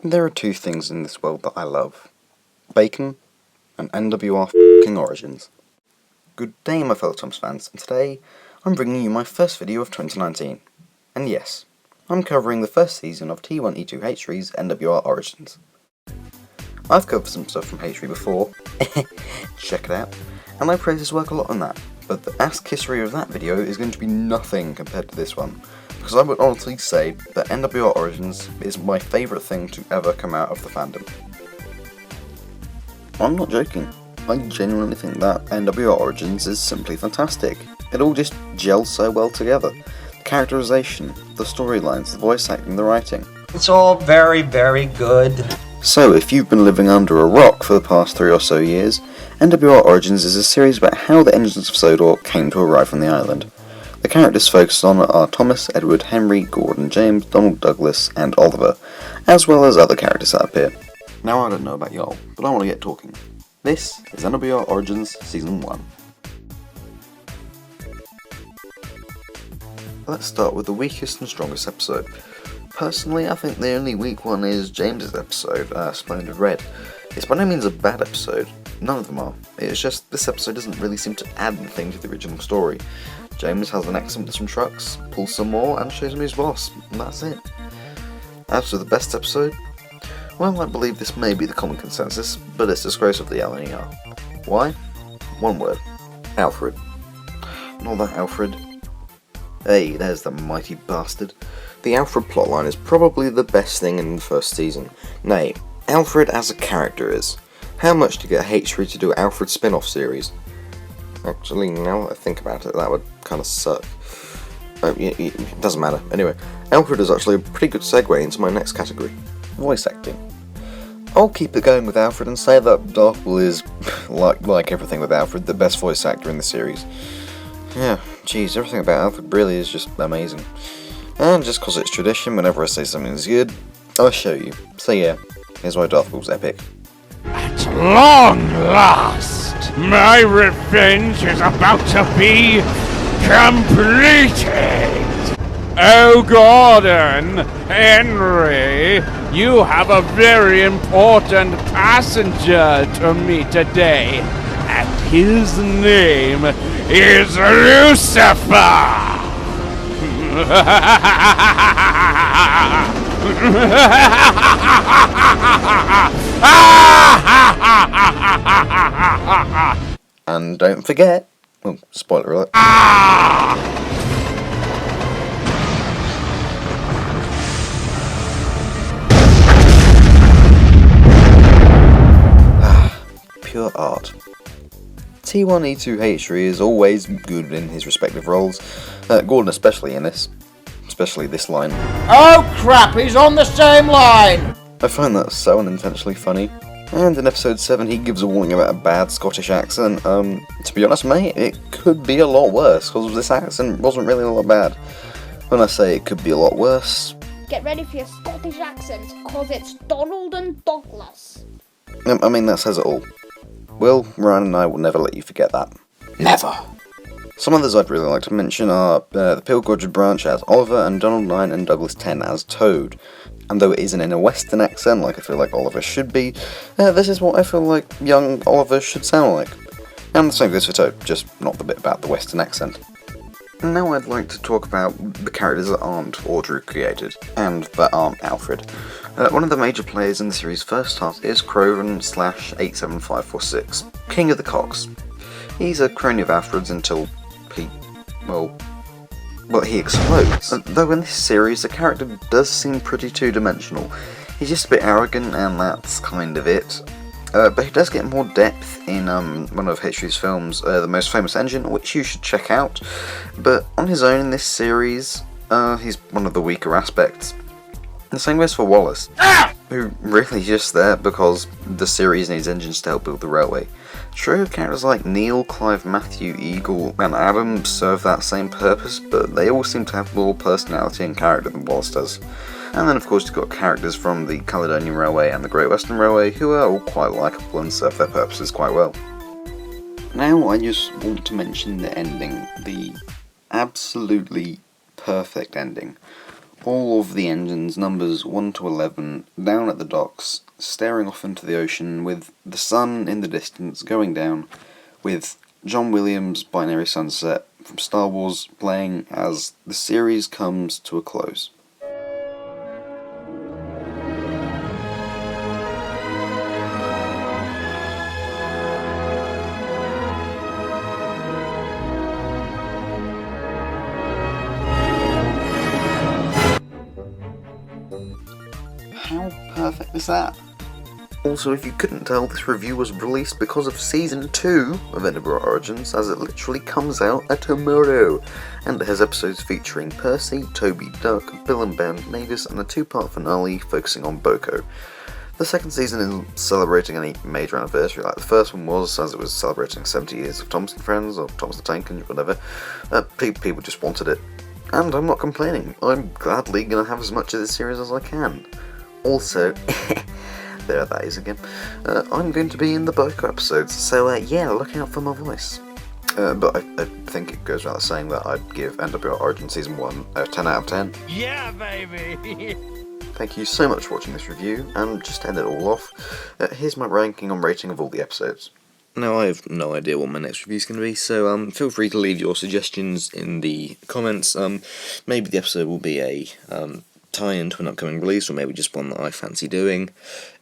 There are two things in this world that I love. Bacon and NWR f***ing Origins. Good day my fellow Toms fans, and today I'm bringing you my first video of 2019. And yes, I'm covering the first season of T1E2H3's NWR Origins. I've covered some stuff from H3 before, check it out, and I praise his work a lot on that, but the ask history of that video is going to be nothing compared to this one, because I would honestly say that NWR Origins is my favourite thing to ever come out of the fandom. I'm not joking, I genuinely think that NWR Origins is simply fantastic. It all just gels so well together. The characterization, the storylines, the voice acting, the writing. It's all very, very good. So, if you've been living under a rock for the past 3 or so years, NWR Origins is a series about how the engines of Sodor came to arrive on the island. The characters focused on are Thomas, Edward, Henry, Gordon, James, Donald, Douglas, and Oliver, as well as other characters that appear. Now I don't know about y'all, but I want to get talking. This is NWR Origins Season 1. Let's start with the weakest and strongest episode. Personally, I think the only weak one is James's episode, Splendid Red. It's by no means a bad episode, none of them are. It's just this episode doesn't really seem to add anything to the original story. James has an accident with some trucks, pulls some more, and shows him his boss, and that's it. As for the best episode, well, I believe this may be the common consensus, but it's Disgrace of the NWR. Why? One word. Alfred. Not that Alfred. Hey, there's the mighty bastard. The Alfred plotline is probably the best thing in the first season. Nay, Alfred as a character is. How much to get H3 to do an Alfred spin-off series? Actually, now that I think about it, that would kind of suck. It doesn't matter. Anyway, Alfred is actually a pretty good segue into my next category. Voice acting. I'll keep it going with Alfred and say that Darkbull is, like everything with Alfred, the best voice actor in the series. Yeah, geez, everything about Alfred really is just amazing. And just cause it's tradition, whenever I say something is good, I'll show you. So yeah, here's why Darth Bull's epic. At long last, my revenge is about to be completed! Oh Gordon, Henry, you have a very important passenger to meet today, and his name is Lucifer! And don't forget, well, spoiler alert. Pure art. T1E2H3 is always good in his respective roles, Gordon especially in this. Especially this line. Oh crap, he's on the same line! I find that so unintentionally funny. And in episode 7 he gives a warning about a bad Scottish accent. To be honest mate, it could be a lot worse, because this accent wasn't really all that bad. When I say it could be a lot worse... Get ready for your Scottish accent, cause it's Donald and Douglas. I mean, that says it all. Will, Ryan and I will never let you forget that. Never. Some others I'd really like to mention are the Pilgorge branch as Oliver and Donald 9 and Douglas 10 as Toad. And though it isn't in a Western accent like I feel like Oliver should be, this is what I feel like young Oliver should sound like. And the same goes for Toad, just not the bit about the Western accent. Now I'd like to talk about the characters that aren't Audrey created, and that aren't Alfred. One of the major players in the series' first half is Croven/87546, King of the Cogs. He's a crony of Alfred's until he explodes. Though in this series the character does seem pretty two-dimensional. He's just a bit arrogant and that's kind of it. But he does get more depth in one of H3's films, The Most Famous Engine, which you should check out. But on his own in this series, he's one of the weaker aspects. The same goes for Wallace, who really is just there because the series needs engines to help build the railway. True, characters like Neil, Clive, Matthew, Eagle, and Adam serve that same purpose, but they all seem to have more personality and character than Wallace does. And then of course you've got characters from the Caledonian Railway and the Great Western Railway who are all quite likeable and serve their purposes quite well. Now I just want to mention the ending, the absolutely perfect ending. All of the engines, numbers 1 to 11, down at the docks, staring off into the ocean with the sun in the distance going down, with John Williams' Binary Sunset from Star Wars playing as the series comes to a close. How perfect is that? Also, if you couldn't tell, this review was released because of Season 2 of NWR Origins, as it literally comes out tomorrow, and it has episodes featuring Percy, Toby, Duck, Bill and Ben, Mavis, and a two-part finale focusing on Boko. The second season isn't celebrating any major anniversary like the first one was, as it was celebrating 70 years of Thomas and Friends, or Thomas the Tank Engine, whatever. People just wanted it. And I'm not complaining. I'm gladly going to have as much of this series as I can. Also, there that is again, I'm going to be in the Boko episodes, so yeah, look out for my voice. But I think it goes without saying that I'd give NWR Origin Season 1 a 10 out of 10. Yeah, baby! Thank you so much for watching this review, and just to end it all off, here's my ranking and rating of all the episodes. Now, I have no idea what my next review is going to be, so feel free to leave your suggestions in the comments. Maybe the episode will be a tie-in to an upcoming release, or maybe just one that I fancy doing.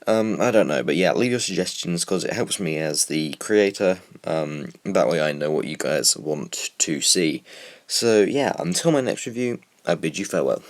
I don't know, but yeah, leave your suggestions, because it helps me as the creator. That way I know what you guys want to see. So yeah, until my next review, I bid you farewell.